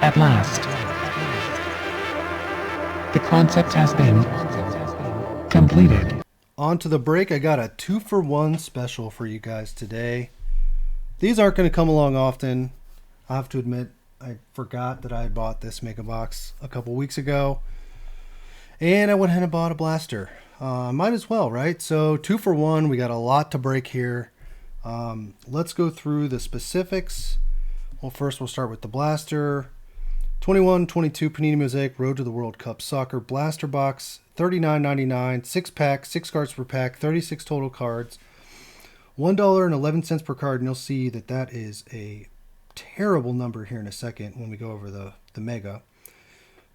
At last, the concept has been completed. On to the break. I got a 2-for-1 special for you guys today. These aren't going to come along often. I have to admit, I forgot that I had bought this Mega Box a couple weeks ago. And I went ahead and bought a blaster. Might as well, right? So 2-for-1. We got a lot to break here. Let's go through the specifics. Well, first we'll start with the blaster. 21-22 Panini Mosaic Road to the World Cup Soccer Blaster Box. $39.99, 6-pack, 6 cards per pack, 36 total cards. $1.11 per card, and you'll see that that is a terrible number here in a second when we go over the Mega.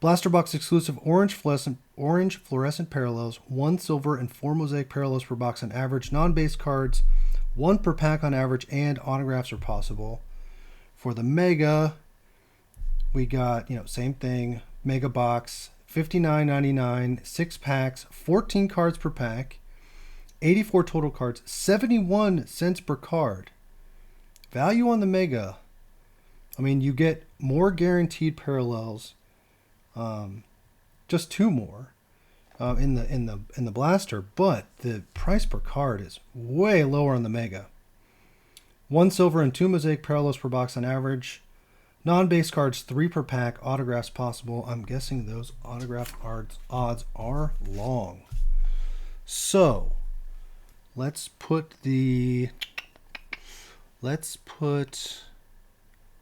Blaster Box exclusive orange fluorescent parallels, 1 silver and 4 mosaic parallels per box on average, non-base cards, 1 per pack on average, and autographs are possible. For the Mega, we got, same thing, Mega Box, $59.99, 6 packs, 14 cards per pack, 84 total cards, 71 cents per card. Value on the Mega. I mean, you get more guaranteed parallels, just 2 more in the blaster, but the price per card is way lower on the Mega. 1 silver and 2 mosaic parallels per box on average. Non-base cards, 3 per pack. Autographs possible. I'm guessing those autograph odds are long. So, let's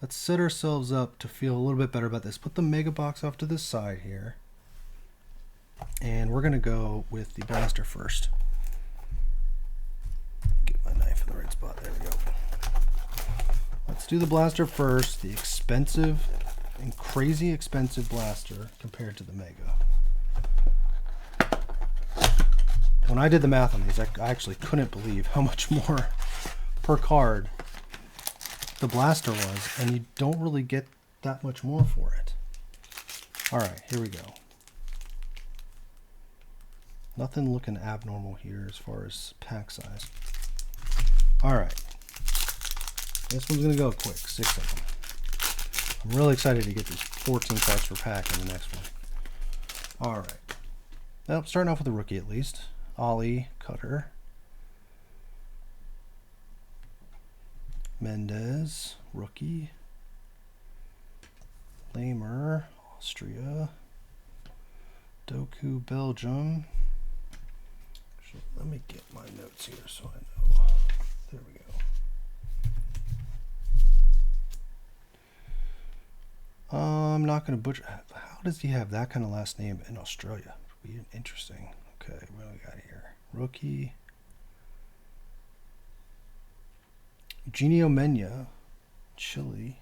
set ourselves up to feel a little bit better about this. Put the Mega Box off to the side here. And we're going to go with the blaster first. Get my knife in the right spot. There we go. Let's do the blaster first. The expensive and crazy expensive blaster compared to the Mega. When I did the math on these, I actually couldn't believe how much more per card the blaster was, and you don't really get that much more for it. All right, here we go. Nothing looking abnormal here as far as pack size. All right. This one's going to go quick, 6 of them. I'm really excited to get these 14 cards per pack in the next one. All right. Now, starting off with a rookie at least. Ali, Qatar. Mendez, rookie. Lamer, Austria. Doku, Belgium. Actually, let me get my notes here so I know. There we go. I'm not going to butcher. How does he have that kind of last name in Australia? Interesting. Okay, what do we got here? Rookie. Eugenio Mena, Chile.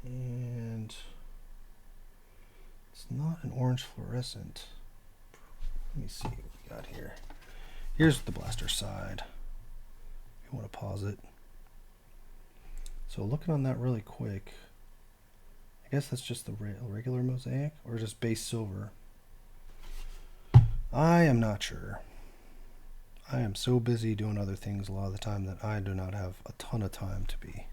And it's not an orange fluorescent. Let me see what we got here. Here's the blaster side. You want to pause it. So looking on that really quick, I guess that's just the regular mosaic or just base silver. I am not sure. I am so busy doing other things a lot of the time that I do not have a ton of time to be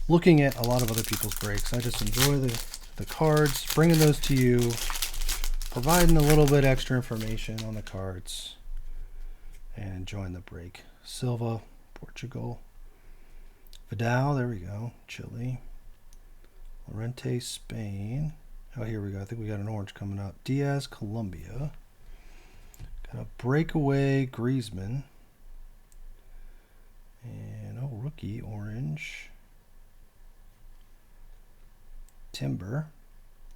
looking at a lot of other people's breaks. I just enjoy the cards, bringing those to you, providing a little bit extra information on the cards, and enjoying the break. Silva, Portugal. Vidal, there we go, Chile. Lorente, Spain. Oh, here we go. I think we got an orange coming up. Diaz, Colombia. Got a breakaway Griezmann. And, rookie, orange. Timber.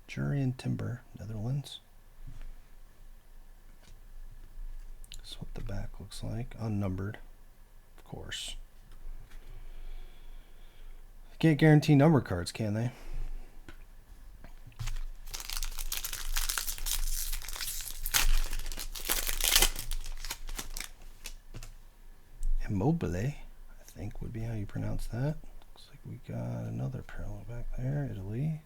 Jurian Timber, Netherlands. That's what the back looks like. Unnumbered, of course. Can't guarantee number cards, can they? Immobile, I think would be how you pronounce that. Looks like we got another parallel back there. Italy.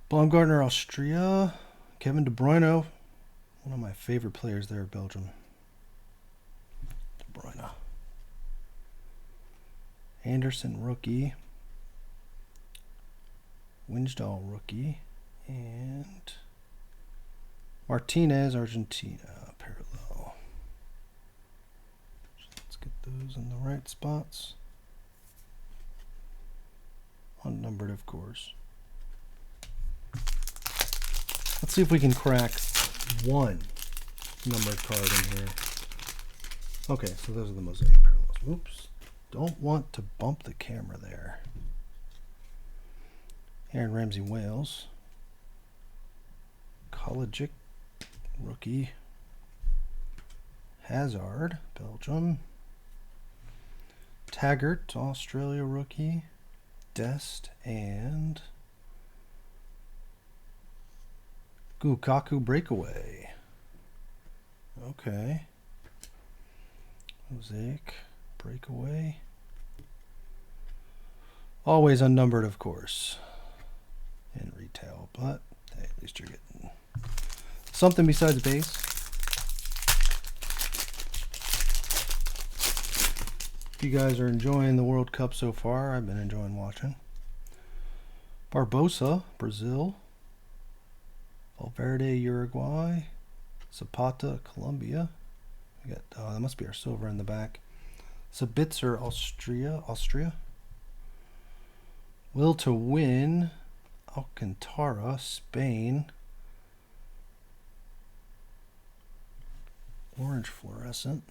Baumgartner, Austria. Kevin De Bruyne, one of my favorite players there, Belgium. De Bruyne. Anderson, rookie. Winchdahl rookie. And Martinez, Argentina, parallel. Let's get those in the right spots. Unnumbered, of course. Let's see if we can crack one numbered card in here. Okay, so those are the Mosaic parallels. Oops. Don't want to bump the camera there. Aaron Ramsey, Wales. Kolodzic, rookie. Hazard, Belgium. Taggart, Australia, rookie. Dest, and Lukaku breakaway. Okay. Mosaic breakaway. Always unnumbered, of course, in retail, but hey, at least you're getting something besides base. If you guys are enjoying the World Cup so far, I've been enjoying watching. Barbosa, Brazil. Valverde, Uruguay. Zapata, Colombia. We got that must be our silver in the back. Sabitzer, Austria. Will to win, Alcantara, Spain. Orange fluorescent.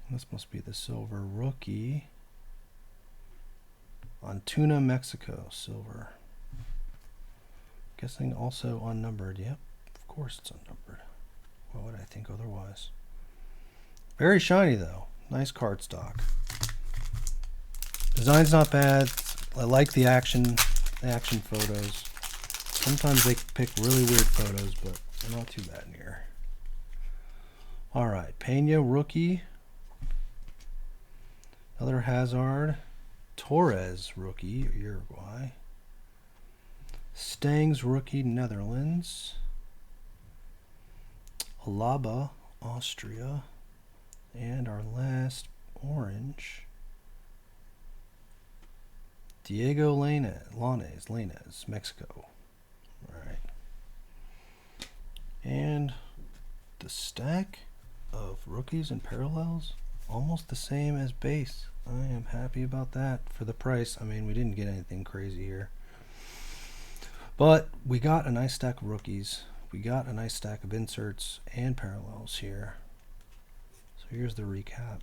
This must be the silver rookie. Antuna, Mexico, silver. Guessing also unnumbered. Yep, of course it's unnumbered. What would I think otherwise? Very shiny though. Nice card stock. Design's not bad. I like the action photos. Sometimes they pick really weird photos, but they're not too bad in here. All right, Pena, rookie. Another Hazard. Torres, rookie, Uruguay. Stangs, rookie, Netherlands. Alaba, Austria. And our last orange, Diego Lainez, Mexico. All right. And the stack of rookies and parallels, almost the same as base. I am happy about that for the price. I mean, we didn't get anything crazy here. But we got a nice stack of rookies. We got a nice stack of inserts and parallels here. So here's the recap.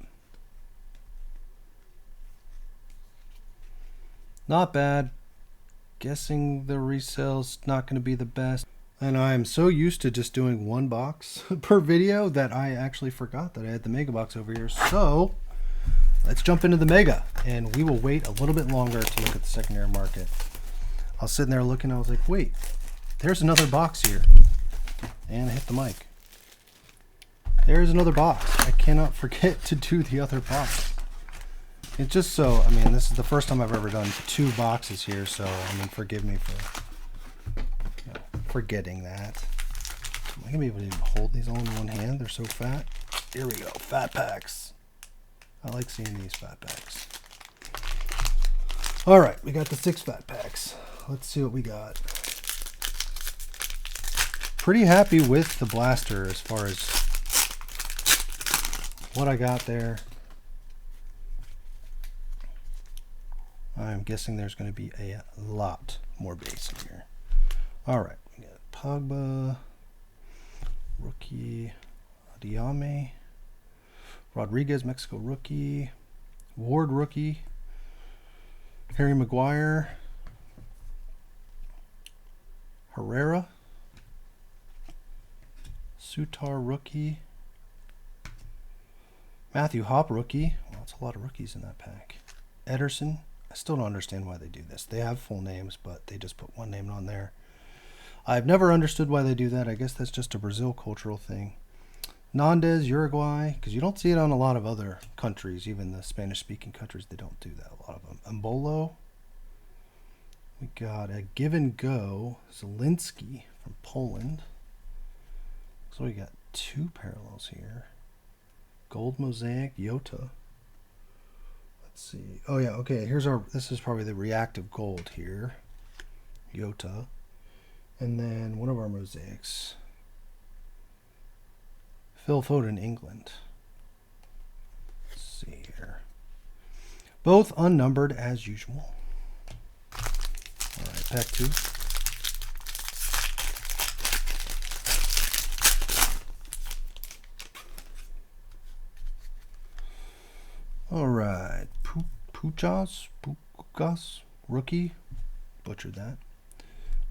Not bad. Guessing the resale's not going to be the best. And I'm so used to just doing one box per video that I actually forgot that I had the mega box over here. So let's jump into the mega, and we will wait a little bit longer to look at the secondary market. I was sitting there looking, I was like, wait, there's another box here. And I hit the mic. There's another box. I cannot forget to do the other box. It's just so, I mean, this is the first time I've ever done two boxes here, so, I mean, forgive me for forgetting that. Am I going to be able to even hold these all in one hand? They're so fat. Here we go, fat packs. I like seeing these fat packs. All right, we got the 6 fat packs. Let's see what we got. Pretty happy with the blaster as far as what I got there. I'm guessing there's going to be a lot more base in here. All right, we got Pogba, rookie, Diame, Rodriguez, Mexico rookie, Ward rookie, Harry Maguire, Herrera, Sutar rookie, Matthew Hop rookie. Well, that's a lot of rookies in that pack. Ederson. I still don't understand why they do this. They have full names, but they just put one name on there. I've never understood why they do that. I guess that's just a Brazil cultural thing. Nandez, Uruguay, because you don't see it on a lot of other countries, even the Spanish-speaking countries, they don't do that, a lot of them. Embolo. We got a Give and Go, Zielinski from Poland. So we got 2 parallels here. Gold Mosaic, Yota. Let's see. Oh yeah, okay. This is probably the reactive gold here. Yota. And then one of our mosaics. Phil Foden, England. Let's see here. Both unnumbered as usual. Alright, pack 2. Alright. Pukas, rookie. Butchered that.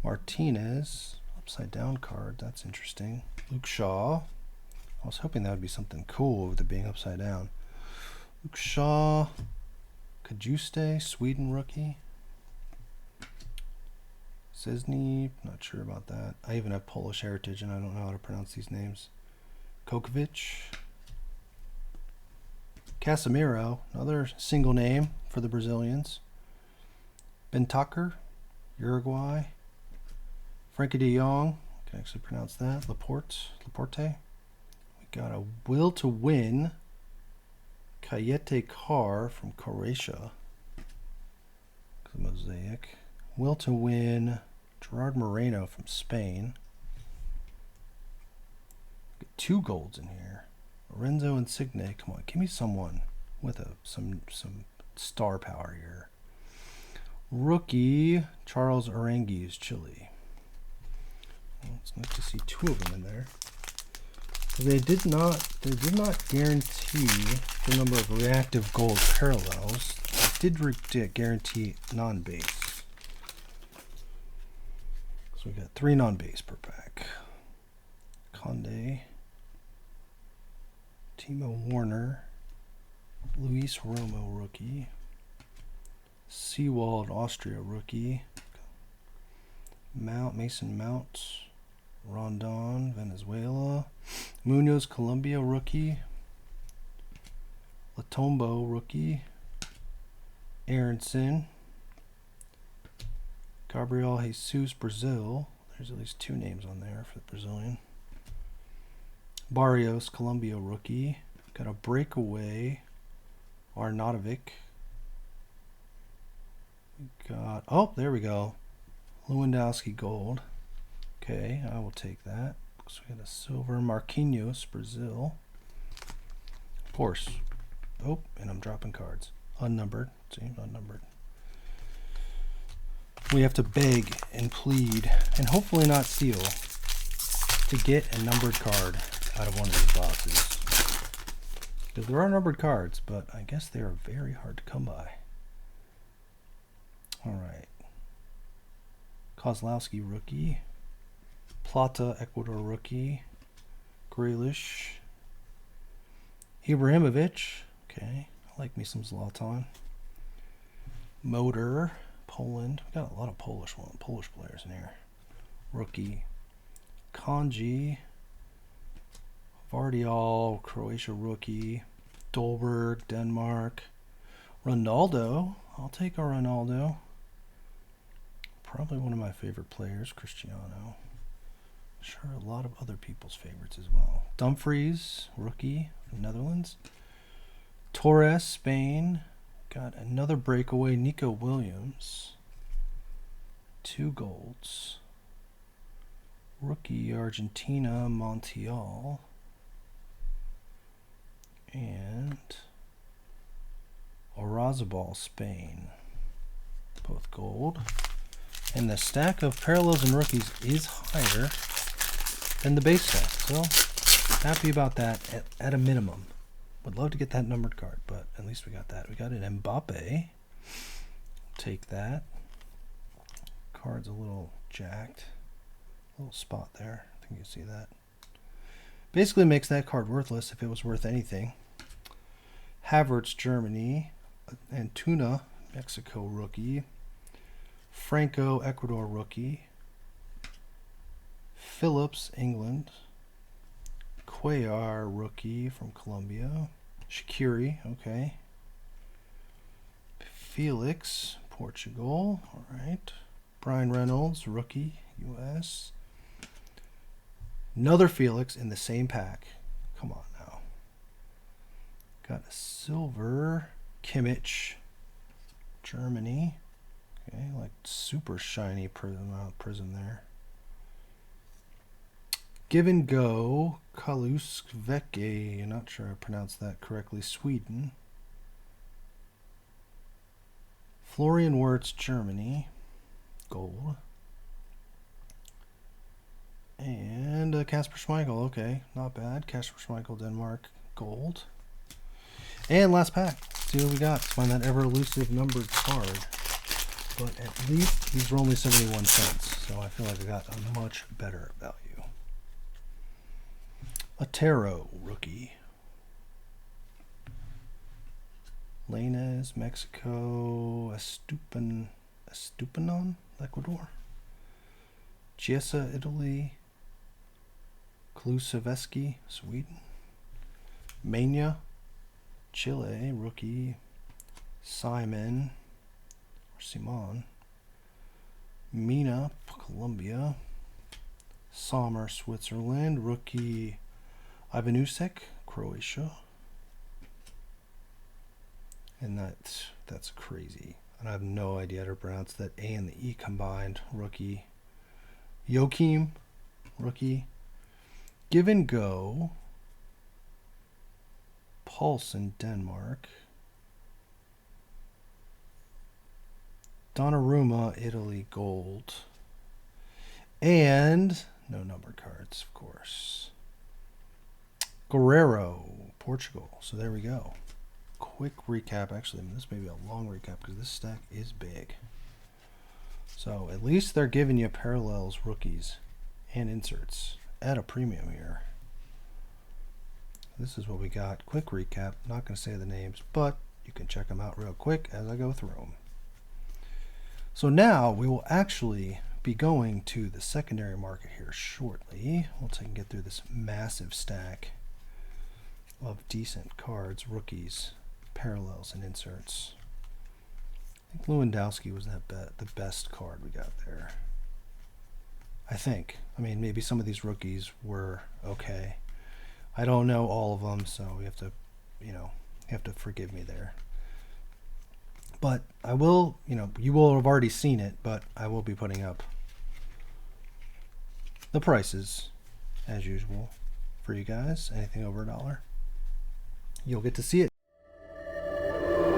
Martinez, upside down card. That's interesting. Luke Shaw. I was hoping that would be something cool with it being upside down. Luke Shaw. Kajuste, Sweden rookie. Szczesny, not sure about that. I even have Polish heritage and I don't know how to pronounce these names. Kokovic. Casemiro, another single name for the Brazilians. Bentaker, Uruguay. Frankie de Jong, I can actually pronounce that. Laporte. We got a will to win. Kayete Carr from Croatia. Mosaic. Will to win. Gerard Moreno from Spain. Got 2 golds in here. Lorenzo Insigne. Come on, give me someone with some star power here. Rookie Charles Aranguiz, Chile. Well, it's nice to see 2 of them in there. They did not guarantee the number of reactive gold parallels. They did guarantee non-base. So we got 3 non-base per pack. Conde, Timo Werner, Luis Romo rookie, Seawald Austria rookie, Mason Mount, Rondon Venezuela, Munoz Colombia rookie, Latombo rookie, Aronson, Gabriel Jesus Brazil. There's at least 2 names on there for the Brazilian. Barrios Colombia rookie. Got a breakaway Arnautovic. Got, oh, there we go. Lewandowski gold. Okay, I will take that. So we got a silver Marquinhos Brazil. Of course. Oh, and I'm dropping cards. Unnumbered. See, unnumbered. We have to beg and plead and hopefully not steal to get a numbered card out of one of these boxes. Because there are numbered cards, but I guess they are very hard to come by. Alright. Kozlowski rookie. Plata Ecuador rookie. Grealish. Ibrahimovic. Okay. I like me some Zlatan. Motor. Poland. We got a lot of Polish players in here. Rookie. Kanji. Vardial, Croatia rookie. Dolberg, Denmark. Ronaldo. I'll take our Ronaldo. Probably one of my favorite players, Cristiano. Sure, a lot of other people's favorites as well. Dumfries, rookie from Netherlands. Torres, Spain. Got another breakaway, Nico Williams. 2 golds. Rookie, Argentina, Montiel. And Orazabal, Spain. Both gold. And the stack of parallels and rookies is higher than the base stack. So, happy about that at a minimum. Would love to get that numbered card, but at least we got that. We got an Mbappe. Take that. Card's a little jacked. A little spot there. I think you see that. Basically makes that card worthless if it was worth anything. Havertz, Germany. Antuna, Mexico rookie. Franco, Ecuador rookie. Phillips, England. Cuellar rookie from Colombia. Shaqiri, okay. Felix, Portugal, all right. Brian Reynolds, rookie, U.S. Another Felix in the same pack. Come on now. Got a silver Kimmich, Germany. Okay, like super shiny prism there. Give and Go, Kalusveke, not sure I pronounced that correctly, Sweden. Florian Wirtz, Germany, gold. And Kasper Schmeichel, okay, not bad. Kasper Schmeichel, Denmark, gold. And last pack, let's see what we got. Let's find that ever elusive numbered card. But at least these were only 71 cents, so I feel like I got a much better value. Otero, rookie. Lainez, Mexico. Estupinan, Ecuador. Chiesa, Italy. Kulusevski, Sweden. Mania, Chile, rookie. Simon, Mina, Colombia. Sommer, Switzerland, rookie. Ivanusek, Croatia. And that's crazy. And I have no idea how to pronounce that A and the E combined. Rookie. Joachim, rookie. Give and Go. Paulson, Denmark. Donnarumma, Italy, gold. And no numbered cards, of course. Guerrero, Portugal. So there we go. Quick recap. Actually, this may be a long recap because this stack is big. So at least they're giving you parallels, rookies, and inserts at a premium here. This is what we got. Quick recap. Not going to say the names, but you can check them out real quick as I go through them. So now we will actually be going to the secondary market here shortly. Once I can get through this massive stack of decent cards, rookies, parallels, and inserts. I think Lewandowski was the best card we got there. I think. I mean, maybe some of these rookies were okay. I don't know all of them, so you have to forgive me there. But I will, you will have already seen it, but I will be putting up the prices as usual for you guys. Anything over $1, you'll get to see it.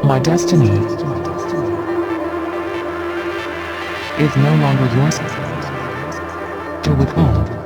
My destiny is no longer yours to withhold.